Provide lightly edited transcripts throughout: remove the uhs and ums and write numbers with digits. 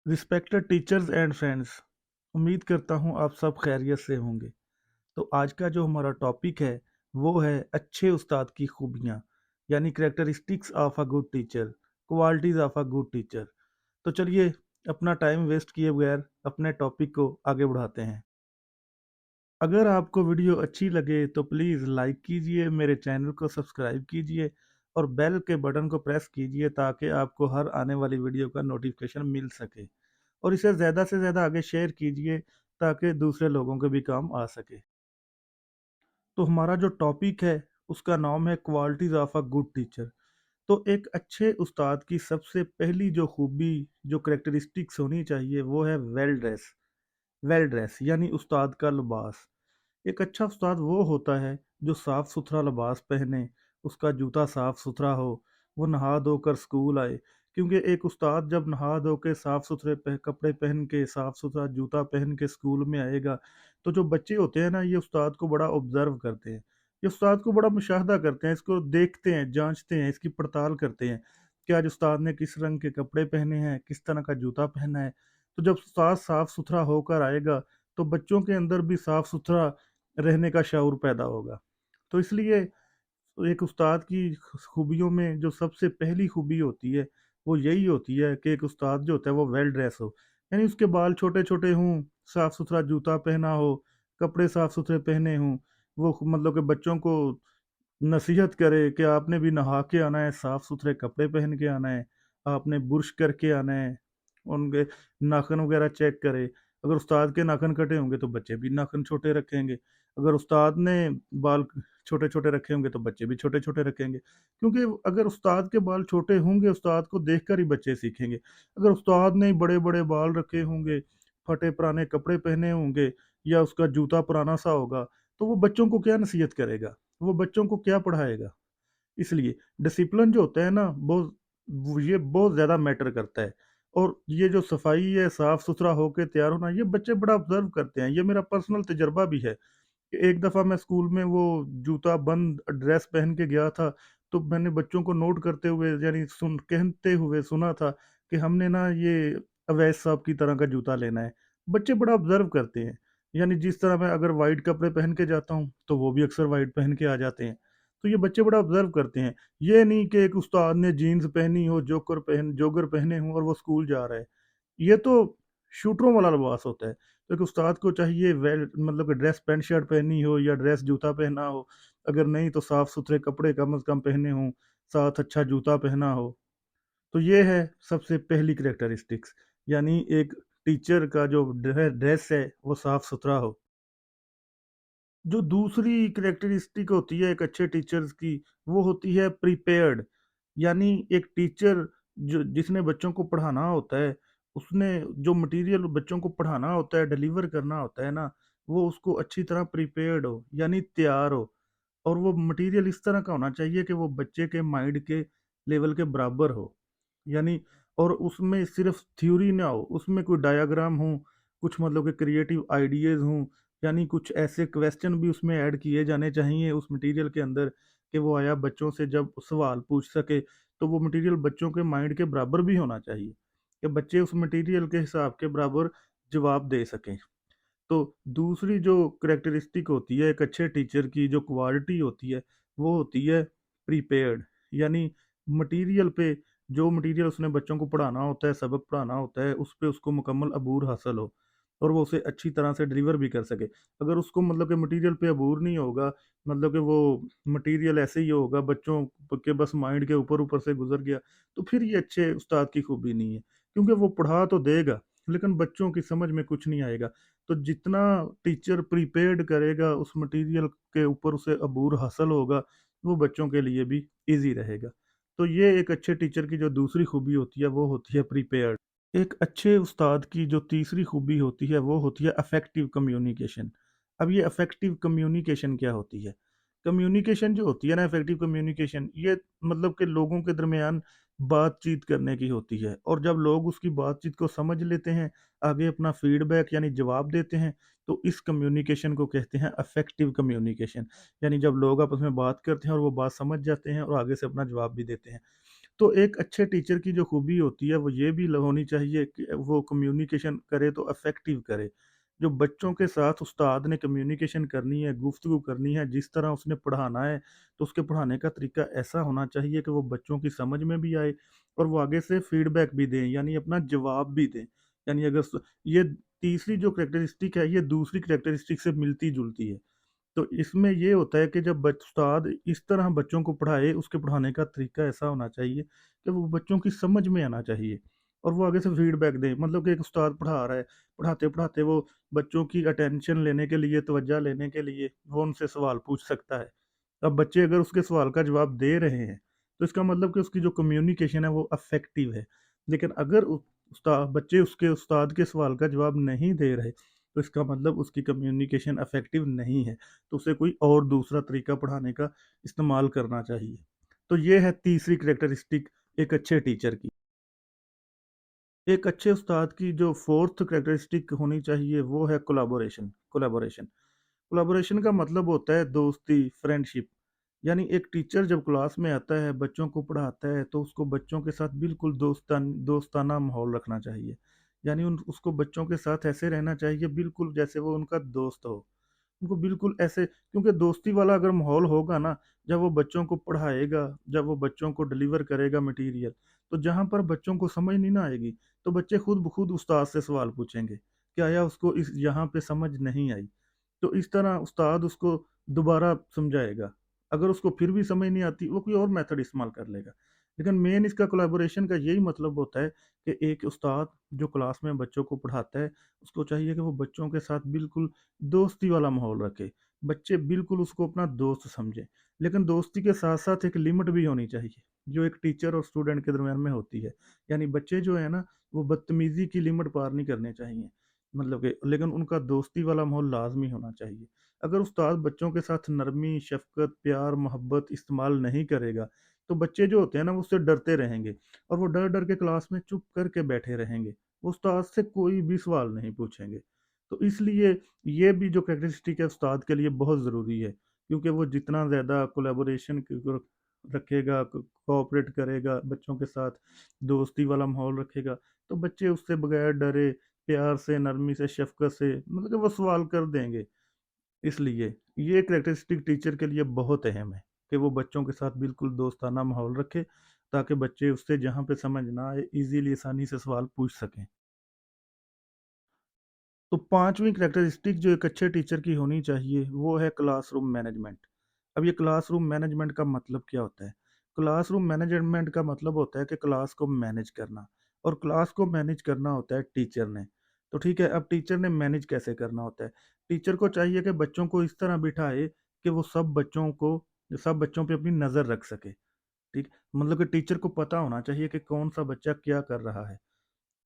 Respected teachers and friends, उम्मीद करता हूँ आप सब खैरियत से होंगे। तो आज का जो हमारा टॉपिक है वो है अच्छे उस्ताद की खूबियाँ, यानी characteristics of a good teacher, qualities of a good teacher. तो चलिए, अपना टाइम वेस्ट किए बगैर अपने टॉपिक को आगे बढ़ाते हैं। अगर आपको वीडियो अच्छी लगे तो प्लीज़ लाइक कीजिए, मेरे चैनल को सब्सक्राइब कीजिए और बेल के बटन को प्रेस कीजिए ताकि आपको हर आने वाली वीडियो का नोटिफिकेशन मिल सके। और इसे ज़्यादा से ज़्यादा आगे शेयर कीजिए ताकि दूसरे लोगों के भी काम आ सके। तो हमारा जो टॉपिक है उसका नाम है qualities of a good teacher. तो एक अच्छे उस्ताद की सबसे पहली जो खूबी, जो करेक्टरिस्टिक्स होनी चाहिए वो है वेल ड्रेस यानी उस्ताद का लिबास। एक अच्छा उस्ताद वो होता है जो साफ सुथरा लिबास पहने, उसका जूता साफ सुथरा हो, वो नहा धोकर स्कूल आए। क्योंकि एक उस्ताद जब नहा धो के साफ सुथरे कपड़े पहन के साफ सुथरा जूता पहन के स्कूल में आएगा, तो जो बच्चे होते हैं ना, ये उस्ताद को बड़ा ऑब्जर्व करते हैं, ये उस्ताद को बड़ा मुशाहदा करते हैं, इसको देखते हैं, जांचते हैं, इसकी पड़ताल करते हैं कि आज उस्ताद ने किस रंग के कपड़े पहने हैं, किस तरह का जूता पहना है। तो जब उस्ताद साफ सुथरा होकर आएगा तो बच्चों के अंदर भी साफ सुथरा रहने का शऊर पैदा होगा। तो इसलिए एक उस्ताद की खूबियों में जो सबसे पहली खूबी होती है वो यही होती है कि एक उस्ताद जो होता है वो वेल ड्रेस हो, यानी उसके बाल छोटे छोटे हों, साफ सुथरा जूता पहना हो, कपड़े साफ सुथरे पहने हों। वो मतलब कि बच्चों को नसीहत करे कि आपने भी नहा के आना है, साफ सुथरे कपड़े पहन के आना है, आपने बुर्श करके आना है, उनके नाखून वगैरह चेक करे। अगर उस्ताद के नाखून कटे होंगे तो बच्चे भी नाखून छोटे रखेंगे, अगर उस्ताद ने बाल छोटे छोटे रखे होंगे तो बच्चे भी छोटे छोटे रखेंगे। क्योंकि अगर उस्ताद के बाल छोटे होंगे, उस्ताद को देखकर ही बच्चे सीखेंगे। अगर उस्ताद ने बड़े बड़े बाल रखे होंगे, फटे पुराने कपड़े पहने होंगे या उसका जूता पुराना सा होगा, तो वो बच्चों को क्या नसीहत करेगा, वो बच्चों को क्या पढ़ाएगा? इसलिए डिसिप्लिन जो होता है ना, ये बहुत ज़्यादा मैटर करता है। और ये जो सफाई है, साफ-सुथरा होके तैयार होना, ये बच्चे बड़ा ऑब्ज़र्व करते हैं। ये मेरा पर्सनल तजुर्बा भी है कि एक दफ़ा मैं स्कूल में वो जूता बंद ड्रेस पहन के गया था, तो मैंने बच्चों को नोट करते हुए, यानी कहते हुए सुना था कि हमने ना ये अवैध साहब की तरह का जूता लेना है। बच्चे बड़ा ऑब्ज़र्व करते हैं। यानी जिस तरह मैं अगर व्हाइट कपड़े पहन के जाता हूँ, तो वो भी अक्सर व्हाइट पहन के आ जाते हैं। तो ये बच्चे बड़ा ऑब्ज़र्व करते हैं। ये नहीं कि एक उस्ताद ने जीन्स पहनी हो, जोगर पहने हों और वो स्कूल जा रहा है। ये तो शूटरों वाला लिबास होता है। तो एक उस्ताद को चाहिए वेल मतलब कि ड्रेस पैंट शर्ट पहनी हो या ड्रेस जूता पहना हो। अगर नहीं तो साफ-सुथरे कपड़े कम से कम पहने हों, साथ अच्छा जूता पहना हो। तो ये है सबसे पहली कैरेक्टरिस्टिक्स, यानी एक टीचर का जो ड्रेस है वो साफ-सुथरा हो। जो दूसरी कैरेक्टरिस्टिक होती है एक अच्छे टीचर्स की, वो होती है प्रिपेयर्ड। यानी एक टीचर जो जिसने बच्चों को पढ़ाना होता है, उसने जो मटेरियल बच्चों को पढ़ाना होता है, डिलीवर करना होता है ना, वो उसको अच्छी तरह प्रिपेयर्ड हो, यानी तैयार हो। और वो मटेरियल इस तरह का होना चाहिए कि वो बच्चे के माइंड के लेवल के बराबर हो। यानी और उसमें सिर्फ थ्योरी ना हो, उसमें कोई डायग्राम हो, कुछ मतलब के क्रिएटिव आइडियाज़ हों, यानी कुछ ऐसे क्वेश्चन भी उसमें ऐड किए जाने चाहिए उस मटेरियल के अंदर कि वो आया बच्चों से जब सवाल पूछ सके, तो वो मटेरियल बच्चों के माइंड के बराबर भी होना चाहिए कि बच्चे उस मटेरियल के हिसाब के बराबर जवाब दे सकें। तो दूसरी जो करैक्टरिस्टिक होती है एक अच्छे टीचर की, जो क्वालिटी होती है, वो होती है प्रिपेयर्ड। यानी मटेरियल पे, जो मटेरियल उसने बच्चों को पढ़ाना होता है, सबक पढ़ाना होता है, उस पे उसको मुकम्मल अबूर हासिल हो और वो उसे अच्छी तरह से डिलीवर भी कर सके। अगर उसको मतलब कि मटेरियल पे अबूर नहीं होगा, मतलब कि वो मटेरियल ऐसे ही होगा, बच्चों के बस माइंड के ऊपर-ऊपर से गुज़र गया, तो फिर ये अच्छे उस्ताद की खूबी नहीं है। क्योंकि वो पढ़ा तो देगा, लेकिन बच्चों की समझ में कुछ नहीं आएगा। तो जितना टीचर प्रिपेयर्ड करेगा उस मटेरियल के ऊपर उसे अबूर हासिल होगा, वो बच्चों के लिए भी ईज़ी रहेगा। तो ये एक अच्छे टीचर की जो दूसरी खूबी होती है वो होती है प्रिपेयर्ड। एक अच्छे उस्ताद की जो तीसरी खूबी होती है वो होती है अफेक्टिव कम्युनिकेशन। अब ये अफेक्टिव कम्युनिकेशन क्या होती है? कम्युनिकेशन जो होती है ना, अफेक्टिव कम्युनिकेशन, ये मतलब कि लोगों के दरमियान बातचीत करने की होती है और जब लोग उसकी बातचीत को समझ लेते हैं, आगे अपना फीडबैक यानी जवाब देते हैं, तो इस कम्युनिकेशन को कहते हैं अफेक्टिव कम्युनिकेशन। यानी जब लोग आपस में बात करते हैं और वो बात समझ जाते हैं और आगे से अपना जवाब भी देते हैं। تو एक अच्छे टीचर की जो खूबी होती है वो ये भी होनी चाहिए कि वो कम्युनिकेशन करे तो इफेक्टिव करे। जो बच्चों के साथ उस्ताद ने कम्युनिकेशन करनी है, गुफ्तगू करनी है, जिस तरह उसने पढ़ाना है, तो उसके पढ़ाने का तरीका ऐसा होना चाहिए कि वो बच्चों की समझ में भी आए और वो आगे से फीडबैक भी दें, यानी अपना जवाब भी दें। यानी अगर ये तीसरी जो कैरेक्टरिस्टिक है ये दूसरी कैरेक्टरिस्टिक से मिलती जुलती है। तो इसमें ये होता है कि जब उस्ताद इस तरह बच्चों को पढ़ाए, उसके पढ़ाने का तरीका ऐसा होना चाहिए कि वो बच्चों की समझ में आना चाहिए और वो आगे से फीडबैक दें। मतलब कि एक उस्ताद पढ़ा रहा है, पढ़ाते-पढ़ाते वो बच्चों की अटेंशन लेने के लिए, तवज्जो लेने के लिए वो उनसे सवाल पूछ सकता है। अब बच्चे अगर उसके सवाल का जवाब दे रहे हैं, तो इसका मतलब कि उसकी जो कम्युनिकेशन है वो इफेक्टिव है। लेकिन अगर बच्चे उसके उस्ताद के सवाल का जवाब नहीं दे रहे, तो इसका मतलब उसकी कम्युनिकेशन इफेक्टिव नहीं है। तो उसे कोई और दूसरा तरीका पढ़ाने का इस्तेमाल करना चाहिए। तो ये है तीसरी कैरेक्टरिस्टिक एक अच्छे टीचर की। एक अच्छे उस्ताद की जो फोर्थ कैरेक्टरिस्टिक होनी चाहिए वो है कोलैबोरेशन। कोलैबोरेशन कोलैबोरेशन का मतलब होता है दोस्ती, फ्रेंडशिप। यानी एक टीचर जब क्लास में आता है, बच्चों को पढ़ाता है, तो उसको बच्चों के साथ बिल्कुल दोस्ताना माहौल रखना चाहिए। यानी उन उसको बच्चों के साथ ऐसे रहना चाहिए बिल्कुल जैसे वो उनका दोस्त हो। उनको बिल्कुल ऐसे, क्योंकि दोस्ती वाला अगर माहौल होगा ना, जब वो बच्चों को पढ़ाएगा, जब वो बच्चों को डिलीवर करेगा मटेरियल, तो जहाँ पर बच्चों को समझ नहीं ना आएगी, तो बच्चे खुद ब खुद उस्ताद से सवाल पूछेंगे, कि आया उसको इस यहाँ पे समझ नहीं आई। तो इस तरह उस्ताद उसको दोबारा समझाएगा। अगर उसको फिर भी समझ नहीं आती, वो कोई और मेथड इस्तेमाल कर लेगा। लेकिन मेन इसका कोलैबोरेशन का यही मतलब होता है कि एक उस्ताद जो क्लास में बच्चों को पढ़ाता है, उसको चाहिए कि वो बच्चों के साथ बिल्कुल दोस्ती वाला माहौल रखे। बच्चे बिल्कुल उसको अपना दोस्त समझें। लेकिन दोस्ती के साथ-साथ एक लिमिट भी होनी चाहिए, जो एक टीचर और स्टूडेंट के दरमियान में होती है। यानी बच्चे जो है ना, वो बदतमीज़ी की लिमिट पार नहीं करने चाहिए। मतलब कि लेकिन उनका दोस्ती वाला माहौल लाज़मी होना चाहिए। अगर उस्ताद बच्चों के साथ नरमी, शफ़क़त, प्यार, मोहब्बत इस्तेमाल नहीं करेगा, तो बच्चे जो होते हैं ना, वो उससे डरते रहेंगे और वो डर-डर के क्लास में चुप करके बैठे रहेंगे। वो उस्ताद से कोई भी सवाल नहीं पूछेंगे। तो इसलिए ये भी जो कैरेक्टरिस्टिक है उस्ताद के लिए बहुत ज़रूरी है, क्योंकि वो जितना ज़्यादा कोलैबोरेशन रखेगा, कोऑपरेट करेगा बच्चों के साथ, दोस्ती वाला माहौल रखेगा, तो बच्चे उससे बगैर डरे प्यार से, नरमी से, शफ़क़त से मतलब कि वो सवाल कर देंगे। इसलिए ये कैरेक्टरिस्टिक टीचर के लिए बहुत अहम है कि वो बच्चों के साथ बिल्कुल दोस्ताना माहौल रखे, ताकि बच्चे उससे जहाँ पे समझ ना आए, ईज़िली आसानी से सवाल पूछ सकें। तो 5वीं कैरेक्टरिस्टिक जो एक अच्छे टीचर की होनी चाहिए, वो है क्लासरूम मैनेजमेंट। अब ये क्लासरूम मैनेजमेंट का मतलब क्या होता है? क्लासरूम मैनेजमेंट का मतलब होता है कि क्लास को मैनेज करना, और क्लास को मैनेज करना होता है टीचर ने। तो ठीक है, अब टीचर ने मैनेज कैसे करना होता है? टीचर को चाहिए कि बच्चों को इस तरह बिठाए कि वो सब बच्चों पे अपनी नज़र रख सके, ठीक? मतलब कि टीचर को पता होना चाहिए कि कौन-सा बच्चा क्या कर रहा है।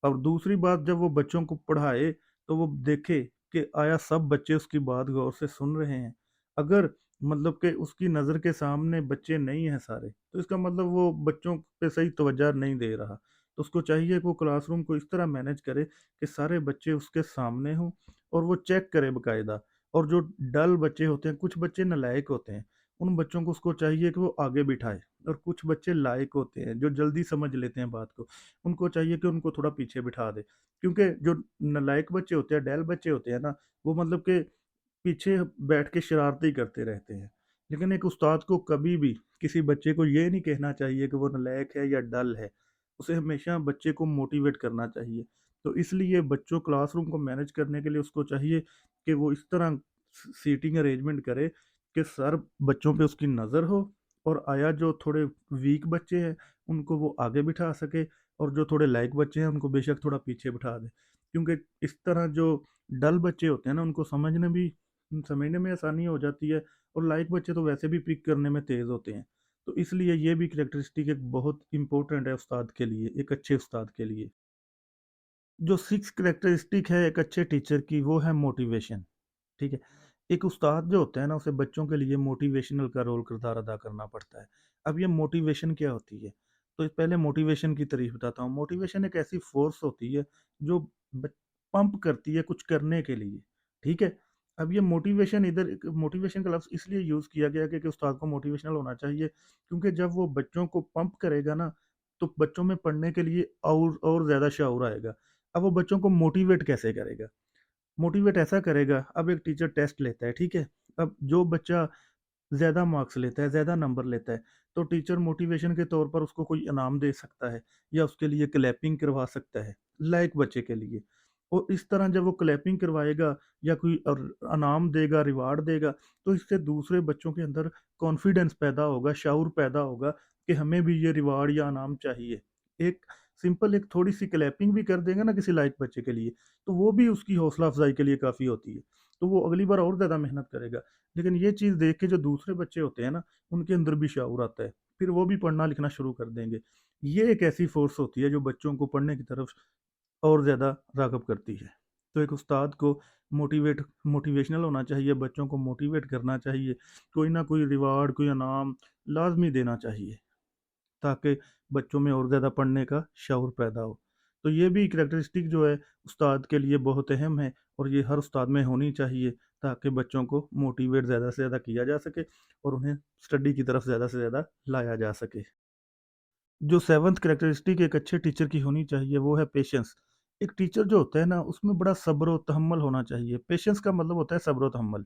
और दूसरी बात, जब वो बच्चों को पढ़ाए, तो वो देखे कि आया सब बच्चे उसकी बात गौर से सुन रहे हैं। अगर मतलब कि उसकी नज़र के सामने बच्चे नहीं हैं सारे, तो इसका मतलब वो बच्चों पे सही तवज्जो नहीं दे रहा। तो उसको चाहिए कि वो क्लासरूम को इस तरह मैनेज करे कि सारे बच्चे उसके सामने हों और वो चेक करे बाकायदा। और जो डल बच्चे होते हैं, कुछ बच्चे नालायक होते हैं, उन बच्चों को उसको चाहिए कि वो आगे बिठाए, और कुछ बच्चे लायक होते हैं, जो जल्दी समझ लेते हैं बात को, उनको चाहिए कि उनको थोड़ा पीछे बिठा दे। क्योंकि जो नालायक बच्चे होते हैं, डैल बच्चे होते हैं ना, वो मतलब कि पीछे बैठ के शरारतें करते रहते हैं। लेकिन एक उस्ताद को कभी भी किसी बच्चे को ये नहीं कहना चाहिए कि वो नालायक है या डल है। उसे हमेशा बच्चे को मोटिवेट करना चाहिए। तो इसलिए बच्चों क्लासरूम को मैनेज करने के लिए उसको चाहिए कि वो इस तरह सीटिंग अरेंजमेंट करे कि सर बच्चों पे उसकी नज़र हो, और आया जो थोड़े वीक बच्चे हैं, उनको वो आगे बिठा सके, और जो थोड़े लायक बच्चे हैं, उनको बेशक थोड़ा पीछे बिठा दे। क्योंकि इस तरह जो डल बच्चे होते हैं ना, उनको समझने में आसानी हो जाती है, और लायक बच्चे तो वैसे भी पिक करने में तेज़ होते हैं। तो इसलिए ये भी कैरेक्टरिस्टिक एक बहुत इम्पोर्टेंट है उस्ताद के लिए, एक अच्छे उस्ताद के लिए। जो 6 कैरेक्टरिस्टिक है एक अच्छे टीचर की, वो है मोटिवेशन, ठीक है? एक उस्ताद जो होता है ना, उसे बच्चों के लिए मोटिवेशनल का रोल किरदार अदा करना पड़ता है। अब ये मोटिवेशन क्या होती है? तो पहले मोटिवेशन की तारीफ़ बताता हूँ। मोटिवेशन एक ऐसी फ़ोर्स होती है जो ब पंप करती है कुछ करने के लिए, ठीक है? अब ये मोटिवेशन का लफ़्ज़ इसलिए यूज़ किया गया कि उस्ताद को मोटिवेशनल होना चाहिए, क्योंकि जब वो बच्चों को पंप करेगा ना, तो बच्चों में पढ़ने के लिए और ज़्यादा शऊर आएगा। अब वो बच्चों को मोटिवेट कैसे करेगा? मोटिवेट ऐसा करेगा, अब एक टीचर टेस्ट लेता है, ठीक है? अब जो बच्चा ज़्यादा मार्क्स लेता है, ज़्यादा नंबर लेता है, तो टीचर मोटिवेशन के तौर पर उसको कोई इनाम दे सकता है या उसके लिए क्लैपिंग करवा सकता है, लाइक बच्चे के लिए। और इस तरह जब वो क्लैपिंग करवाएगा या कोई इनाम देगा, रिवार्ड देगा, तो इससे दूसरे बच्चों के अंदर कॉन्फिडेंस पैदा होगा, शऊर पैदा होगा कि हमें भी ये रिवार्ड या इनाम चाहिए। एक सिंपल एक थोड़ी-सी क्लैपिंग भी कर देगा ना किसी लाइक बच्चे के लिए, तो वो भी उसकी हौसला अफ़ज़ाई के लिए काफ़ी होती है। तो वो अगली बार और ज़्यादा मेहनत करेगा। लेकिन ये चीज़ देख के जो दूसरे बच्चे होते हैं ना, उनके अंदर भी शऊर आता है। फिर वो भी पढ़ना-लिखना शुरू कर देंगे। ये एक ऐसी फ़ोर्स होती है जो बच्चों को पढ़ने की तरफ और ज़्यादा राग़िब करती है। तो एक उस्ताद को मोटिवेशनल होना चाहिए, बच्चों को मोटिवेट करना चाहिए, कोई ना कोई रिवार्ड, कोई इनाम लाज़मी देना चाहिए, ताकि बच्चों में और ज़्यादा पढ़ने का शऊर पैदा हो। तो ये भी करैक्टरिस्टिक जो है उस्ताद के लिए बहुत अहम है और ये हर उस्ताद में होनी चाहिए, ताकि बच्चों को मोटिवेट ज़्यादा से ज़्यादा किया जा सके और उन्हें स्टडी की तरफ ज़्यादा से ज़्यादा लाया जा सके। जो 7th करैक्टरिस्टिक एक अच्छे टीचर की होनी चाहिए वो है पेशेंस। एक टीचर जो होता है ना उसमें बड़ा सब्र और तहम्मुल होना चाहिए। पेशेंस का मतलब होता है सब्र और तहम्मुल।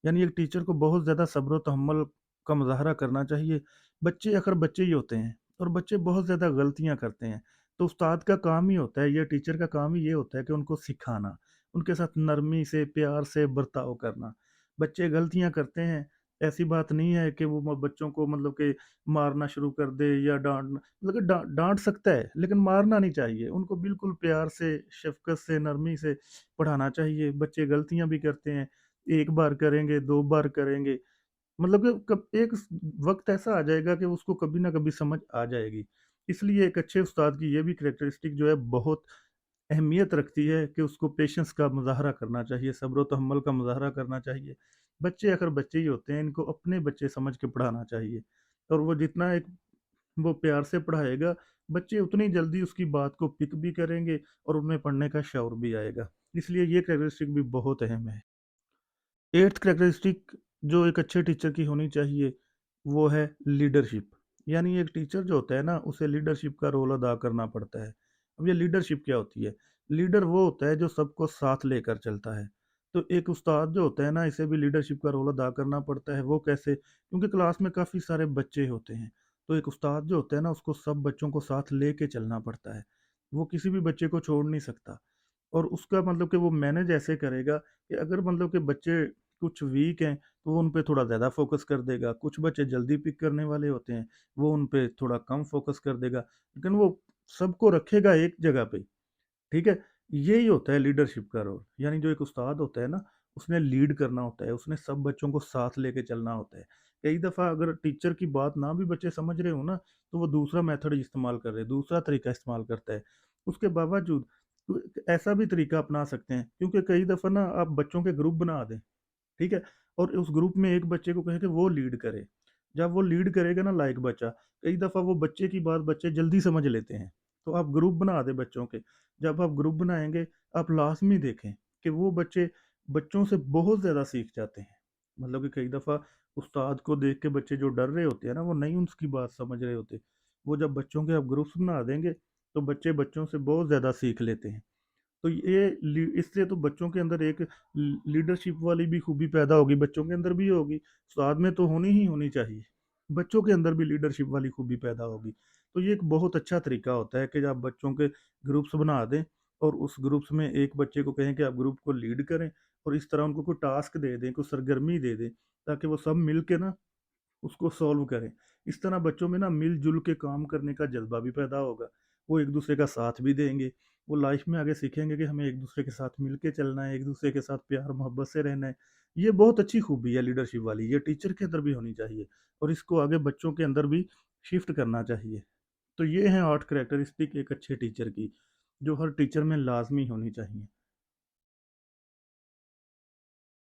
यानी एक टीचर को बहुत ज़्यादा सब्र और तहम्मुल का मुज़ाहरा करना चाहिए। बच्चे आखिर बच्चे ही होते हैं और बच्चे बहुत ज़्यादा गलतियाँ करते हैं। तो उस्ताद का काम ही होता है, ये टीचर का काम ही ये होता है कि उनको सिखाना, उनके साथ नरमी से, प्यार से बर्ताव करना। बच्चे गलतियाँ करते हैं, ऐसी बात नहीं है कि वो बच्चों को मतलब कि मारना शुरू कर दे या मतलब कि डाँट सकता है, लेकिन मारना नहीं चाहिए। उनको बिल्कुल प्यार से, शफ़क़त से, नरमी से पढ़ाना चाहिए। बच्चे गलतियाँ भी करते हैं, 1 बार करेंगे, 2 बार करेंगे, मतलब कि कब एक वक़्त ऐसा आ जाएगा कि उसको कभी ना कभी समझ आ जाएगी। इसलिए एक अच्छे उस्ताद की ये भी करैक्टरिस्टिक जो है बहुत अहमियत रखती है कि उसको पेशेंस का मुज़ाहरा करना चाहिए, सब्र व तहम्मुल का मुज़ाहरा करना चाहिए। बच्चे आखिर बच्चे ही होते हैं, इनको अपने बच्चे समझ के पढ़ाना चाहिए और वो जितना एक वो प्यार से पढ़ाएगा, बच्चे उतनी जल्दी उसकी बात को पिक भी करेंगे और उनमें पढ़ने का शौक भी आएगा। इसलिए ये कैरेक्टरिस्टिक भी बहुत अहम है। 8th कैरेक्टरिस्टिक जो एक अच्छे टीचर की होनी चाहिए, वो है लीडरशिप। यानी एक टीचर जो होता है ना, उसे लीडरशिप का रोल अदा करना पड़ता है। अब ये लीडरशिप क्या होती है? लीडर वो होता है जो सबको साथ लेकर चलता है। तो एक उस्ताद जो होता है ना, इसे भी लीडरशिप का रोल अदा करना पड़ता है। वो कैसे? क्योंकि क्लास में काफ़ी सारे बच्चे होते हैं। तो एक उस्ताद जो होता है ना, उसको सब बच्चों को साथ लेके चलना पड़ता है। वो किसी भी बच्चे को छोड़ नहीं सकता। और उसका मतलब कि वो मैनेज ऐसे करेगा कि अगर मतलब कि बच्चे कुछ वीक हैं, तो वो उन पे थोड़ा ज़्यादा फ़ोकस कर देगा। कुछ बच्चे जल्दी पिक करने वाले होते हैं, वो उन पे थोड़ा कम फ़ोकस कर देगा। लेकिन वो सबको रखेगा एक जगह पे, ठीक है? यही होता है लीडरशिप का रोल। यानी जो एक उस्ताद होता है ना, उसने लीड करना होता है, उसने सब बच्चों को साथ लेके चलना होता है। कई दफ़ा अगर टीचर की बात ना भी बच्चे समझ रहे हो ना, तो वो दूसरा मेथड इस्तेमाल कर रहे हैं, दूसरा तरीका इस्तेमाल करता है। उसके बावजूद तो ऐसा भी तरीका अपना सकते हैं, क्योंकि कई दफ़ा ना आप बच्चों के ग्रुप बना दें, ठीक है? और उस ग्रुप में एक बच्चे को कहें कि वो लीड करे। जब वो लीड करेगा ना लाइक बच्चा, कई दफ़ा वो बच्चे की बात बच्चे जल्दी समझ लेते हैं। तो आप ग्रुप बना दें बच्चों के। जब आप ग्रुप बनाएँगे, आप लाज़मी देखें कि वो बच्चे बच्चों से बहुत ज़्यादा सीख जाते हैं। मतलब कि कई दफ़ा उस्ताद को देख के बच्चे जो डर रहे होते हैं ना, वो नहीं उसकी बात समझ रहे होते। वो जब बच्चों के आप ग्रुप्स बना देंगे, तो बच्चे बच्चों से बहुत ज़्यादा सीख लेते हैं। तो ये इससे तो बच्चों के अंदर एक लीडरशिप वाली भी खूबी पैदा होगी, बच्चों के अंदर भी होगी, स्वाद में तो होनी ही होनी चाहिए। बच्चों के अंदर भी लीडरशिप वाली खूबी पैदा होगी। तो ये एक बहुत अच्छा तरीका होता है कि आप बच्चों के ग्रुप्स बना दें और उस ग्रुप्स में एक बच्चे को कहें कि आप ग्रुप को लीड करें और इस तरह उनको कोई टास्क दे दें, कोई सरगर्मी दे दें, ताकि वो सब मिल के ना उसको सॉल्व करें। इस तरह बच्चों में ना मिल-जुल के काम करने का जज़्बा भी पैदा होगा। वो एक-दूसरे का साथ भी देंगे। वो लाइफ़ में आगे सीखेंगे कि हमें एक-दूसरे के साथ मिल के चलना है, एक-दूसरे के साथ प्यार-मोहब्बत से रहना है। ये बहुत अच्छी खूबी है लीडरशिप वाली, ये टीचर के अंदर भी होनी चाहिए और इसको आगे बच्चों के अंदर भी शिफ्ट करना चाहिए। तो ये हैं 8 कैरेक्टरिस्टिक एक अच्छे टीचर की, जो हर टीचर में लाज़मी होनी चाहिए।